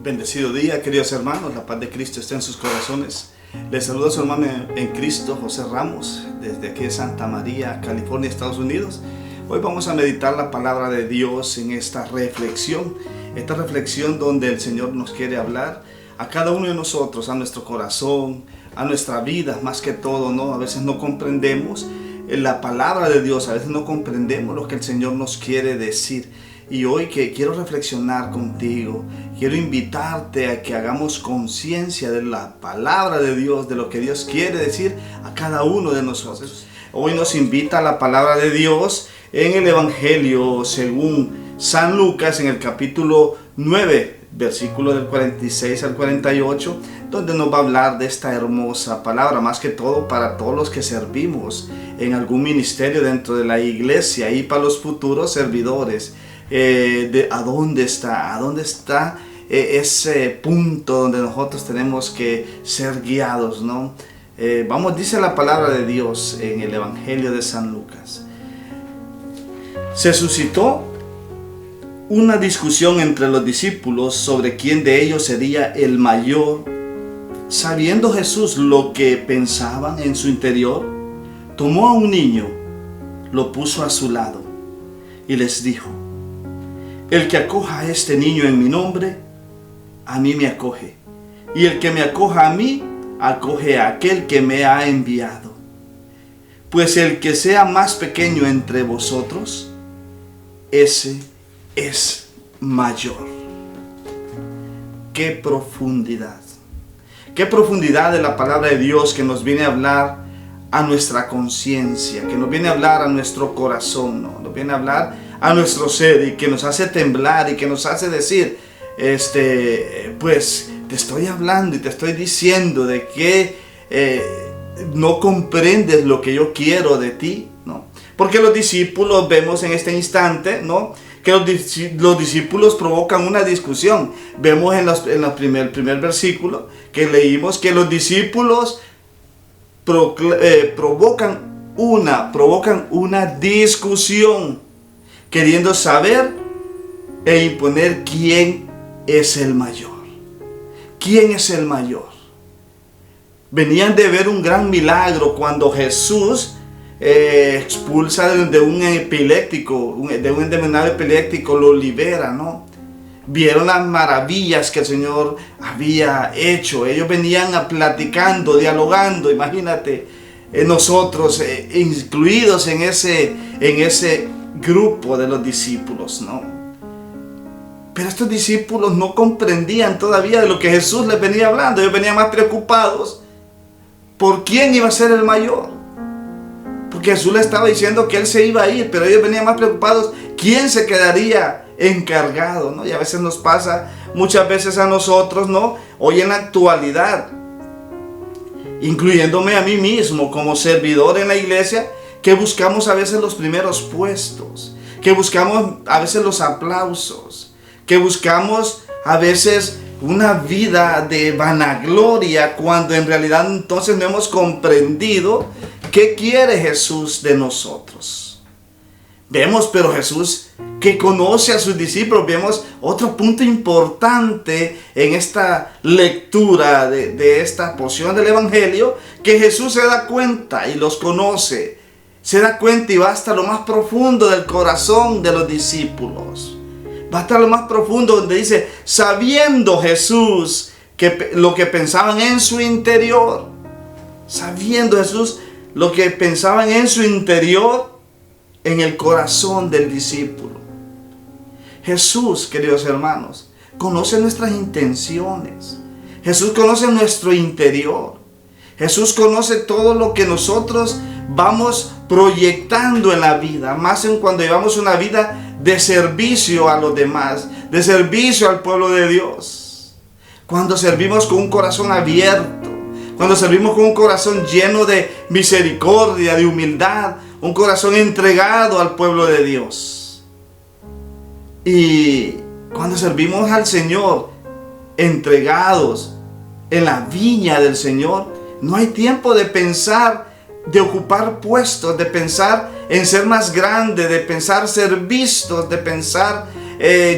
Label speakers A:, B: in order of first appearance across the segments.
A: Bendecido día, queridos hermanos, la paz de Cristo esté en sus corazones. Les saluda su hermano en Cristo, José Ramos, desde aquí de Santa María, California, Estados Unidos. Hoy vamos a meditar la palabra de Dios en esta reflexión donde el Señor nos quiere hablar a cada uno de nosotros, a nuestro corazón, a nuestra vida, más que todo, ¿no? A veces no comprendemos la palabra de Dios, a veces no comprendemos lo que el Señor nos quiere decir. Y hoy que quiero reflexionar contigo, quiero invitarte a que hagamos conciencia de la palabra de Dios, de lo que Dios quiere decir a cada uno de nosotros. Hoy nos invita la palabra de Dios en el Evangelio según San Lucas, en el capítulo 9, versículo del 46 al 48, donde nos va a hablar de esta hermosa palabra, más que todo para todos los que servimos en algún ministerio dentro de la iglesia y para los futuros servidores. ¿A dónde está ese punto donde nosotros tenemos que ser guiados, ¿no? Dice la palabra de Dios en el Evangelio de San Lucas. Se suscitó una discusión entre los discípulos sobre quién de ellos sería el mayor. Sabiendo Jesús lo que pensaban en su interior, tomó a un niño, lo puso a su lado y les dijo: el que acoja a este niño en mi nombre, a mí me acoge. Y el que me acoja a mí, acoge a aquel que me ha enviado. Pues el que sea más pequeño entre vosotros, ese es mayor. ¡Qué profundidad! ¡Qué profundidad de la palabra de Dios que nos viene a hablar a nuestra conciencia, que nos viene a hablar a nuestro corazón, ¿no? Nos viene a hablar a nuestro ser y que nos hace temblar y que nos hace decir, pues te estoy hablando y te estoy diciendo de que no comprendes lo que yo quiero de ti, ¿no? Porque los discípulos, vemos en este instante, ¿no?, que los discípulos provocan una discusión. Vemos en el primer versículo que leímos que los discípulos provocan una discusión, queriendo saber e imponer quién es el mayor. ¿Quién es el mayor? Venían de ver un gran milagro cuando Jesús expulsa de un epiléptico, de un endemoniado epiléptico, lo libera, ¿no? Vieron las maravillas que el Señor había hecho. Ellos venían platicando, dialogando. Imagínate, nosotros incluidos en ese grupo de los discípulos, ¿no? Pero estos discípulos no comprendían todavía de lo que Jesús les venía hablando. Ellos venían más preocupados por quién iba a ser el mayor, porque Jesús les estaba diciendo que Él se iba a ir, pero ellos venían más preocupados quién se quedaría encargado, ¿no? Y a veces nos pasa, muchas veces a nosotros, ¿no? Hoy en la actualidad, incluyéndome a mí mismo como servidor en la iglesia, que buscamos a veces los primeros puestos, que buscamos a veces los aplausos, que buscamos a veces una vida de vanagloria, cuando en realidad entonces no hemos comprendido qué quiere Jesús de nosotros. Vemos, pero Jesús, que conoce a sus discípulos, vemos otro punto importante en esta lectura de esta porción del Evangelio, que Jesús se da cuenta y los conoce. Se da cuenta y va hasta lo más profundo del corazón de los discípulos. Va hasta lo más profundo, donde dice, sabiendo Jesús lo que pensaban en su interior. Sabiendo Jesús lo que pensaban en su interior, en el corazón del discípulo. Jesús, queridos hermanos, conoce nuestras intenciones. Jesús conoce nuestro interior. Jesús conoce todo lo que nosotros vamos proyectando en la vida, más en cuando llevamos una vida de servicio a los demás, de servicio al pueblo de Dios. Cuando servimos con un corazón abierto, cuando servimos con un corazón lleno de misericordia, de humildad, un corazón entregado al pueblo de Dios. Y cuando servimos al Señor, entregados en la viña del Señor, no hay tiempo de pensar, de ocupar puestos, de pensar en ser más grande, de pensar ser vistos, de pensar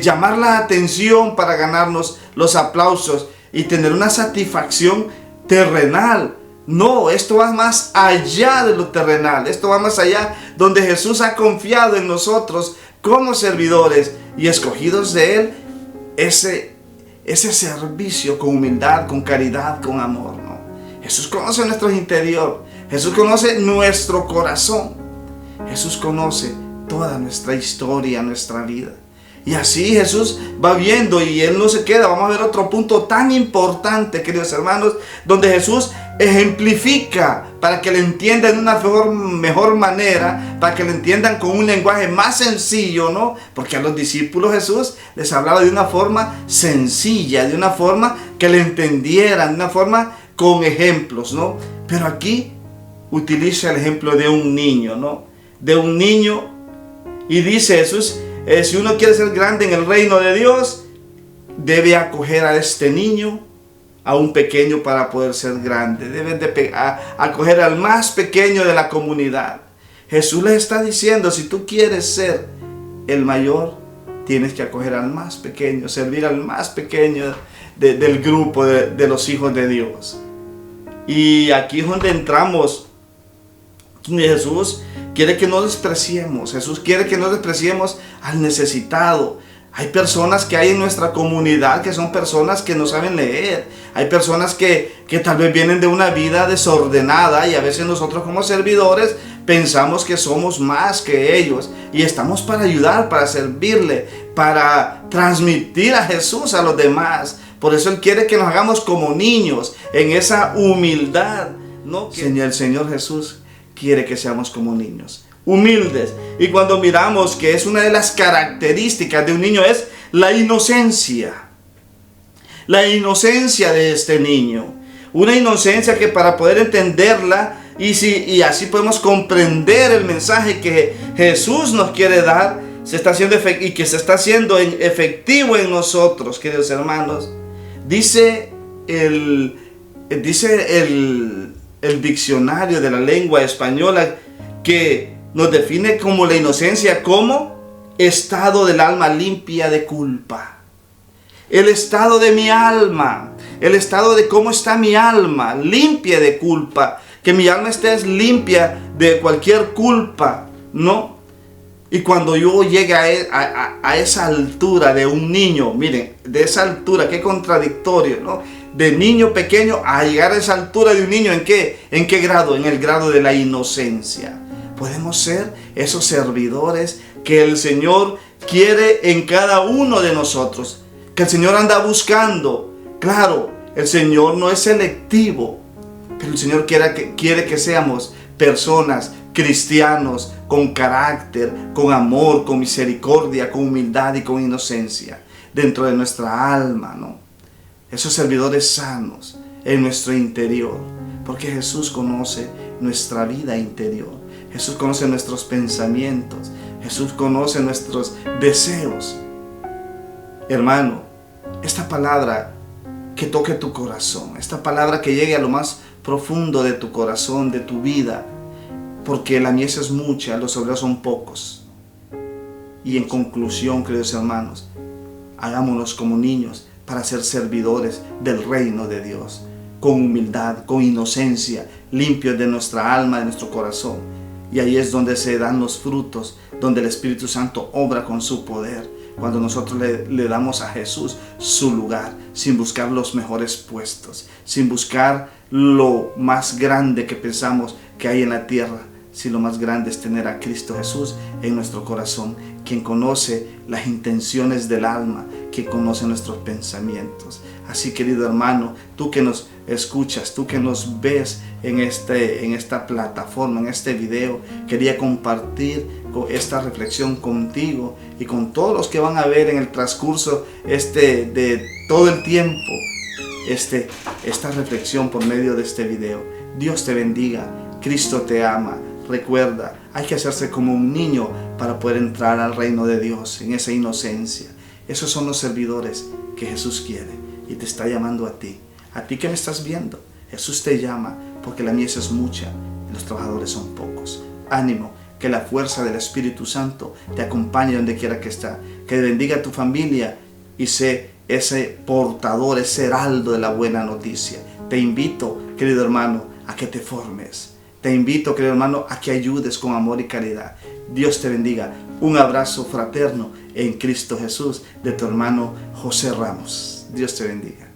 A: llamar la atención para ganarnos los aplausos y tener una satisfacción terrenal. No, esto va más allá de lo terrenal. Esto va más allá, donde Jesús ha confiado en nosotros como servidores y escogidos de Él, ese servicio con humildad, con caridad, con amor, ¿no? Jesús conoce nuestro interior. Jesús conoce nuestro corazón. Jesús conoce toda nuestra historia, nuestra vida. Y así Jesús va viendo y Él no se queda. Vamos a ver otro punto tan importante, queridos hermanos, donde Jesús ejemplifica para que le entiendan de una mejor manera, para que le entiendan con un lenguaje más sencillo, ¿no? Porque a los discípulos Jesús les hablaba de una forma sencilla, de una forma que le entendieran, de una forma con ejemplos, ¿no? Pero aquí utiliza el ejemplo de un niño, ¿no? De un niño, y dice Jesús, si uno quiere ser grande en el reino de Dios, debe acoger a este niño, a un pequeño, para poder ser grande. Debe de acoger al más pequeño de la comunidad. Jesús les está diciendo, si tú quieres ser el mayor, tienes que acoger al más pequeño, servir al más pequeño del grupo de los hijos de Dios. Y aquí es donde entramos. Jesús quiere que no despreciemos. Jesús quiere que no despreciemos al necesitado. Hay personas que hay en nuestra comunidad que son personas que no saben leer. Hay personas que tal vez vienen de una vida desordenada, y a veces nosotros como servidores pensamos que somos más que ellos. Y estamos para ayudar, para servirle, para transmitir a Jesús a los demás. Por eso Él quiere que nos hagamos como niños, en esa humildad, ¿no? El Señor Jesús quiere que seamos como niños, humildes. Y cuando miramos que es una de las características de un niño, es la inocencia. La inocencia de este niño. Una inocencia que, para poder entenderla y así podemos comprender el mensaje que Jesús nos quiere dar, se está haciendo y que se está haciendo efectivo en nosotros, queridos hermanos. Dice el diccionario de la lengua española, que nos define como la inocencia como estado del alma limpia de culpa. El estado de mi alma, el estado de cómo está mi alma, limpia de culpa, que mi alma esté limpia de cualquier culpa, ¿no? Y cuando yo llegue a esa altura de un niño, miren, de esa altura, qué contradictorio, ¿no? De niño pequeño a llegar a esa altura de un niño, ¿en qué? ¿En qué grado? En el grado de la inocencia. Podemos ser esos servidores que el Señor quiere en cada uno de nosotros, que el Señor anda buscando. Claro, el Señor no es selectivo, pero el Señor quiere que seamos personas, cristianos, con carácter, con amor, con misericordia, con humildad y con inocencia dentro de nuestra alma, ¿no? Esos servidores sanos en nuestro interior, porque Jesús conoce nuestra vida interior. Jesús conoce nuestros pensamientos. Jesús conoce nuestros deseos. Hermano, esta palabra que toque tu corazón, esta palabra que llegue a lo más profundo de tu corazón, de tu vida, porque la mies es mucha, los obreros son pocos. Y en conclusión, queridos hermanos, hagámonos como niños para ser servidores del reino de Dios, con humildad, con inocencia, limpios de nuestra alma, de nuestro corazón. Y ahí es donde se dan los frutos, donde el Espíritu Santo obra con su poder, cuando nosotros le damos a Jesús su lugar, sin buscar los mejores puestos, sin buscar lo más grande que pensamos que hay en la tierra, si lo más grande es tener a Cristo Jesús en nuestro corazón, quien conoce las intenciones del alma, quien conoce nuestros pensamientos. Así, querido hermano, tú que nos escuchas, tú que nos ves en esta plataforma, en este video, quería compartir esta reflexión contigo y con todos los que van a ver en el transcurso de todo el tiempo esta reflexión por medio de este video. Dios te bendiga, Cristo te ama. Recuerda, hay que hacerse como un niño para poder entrar al reino de Dios en esa inocencia. Esos son los servidores que Jesús quiere y te está llamando a ti que me estás viendo. Jesús te llama porque la mies es mucha y los trabajadores son pocos. Ánimo, que la fuerza del Espíritu Santo te acompañe donde quiera que está. Que bendiga a tu familia y sé ese portador, ese heraldo de la buena noticia. Te invito, querido hermano, a que te formes. Te invito, querido hermano, a que ayudes con amor y caridad. Dios te bendiga. Un abrazo fraterno en Cristo Jesús de tu hermano José Ramos. Dios te bendiga.